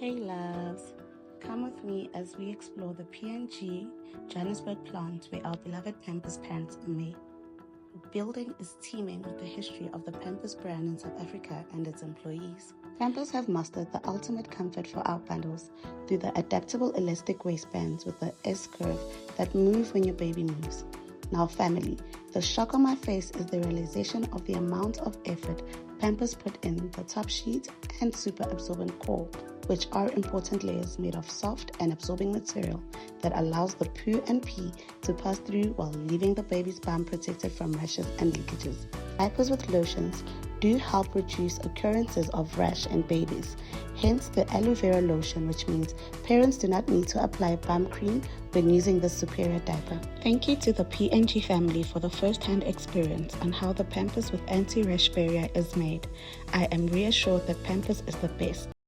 Hey loves, come with me as we explore the PNG Johannesburg plant where our beloved Pampers parents are made. The building is teeming with the history of the Pampers brand in South Africa and its employees. Pampers have mastered the ultimate comfort for our bundles through the adaptable elastic waistbands with the S-curve that move when your baby moves. Now family, the shock on my face is the realization of the amount of effort Pampers put in the top sheet and super absorbent core, which are important layers made of soft and absorbing material that allows the poo and pee to pass through while leaving the baby's bum protected from rashes and leakages. Diapers with lotions do help reduce occurrences of rash in babies, hence the aloe vera lotion, which means parents do not need to apply bum cream when using this superior diaper. Thank you to the PNG family for the first-hand experience on how the Pampers with anti-rash barrier is made. I am reassured that Pampers is the best.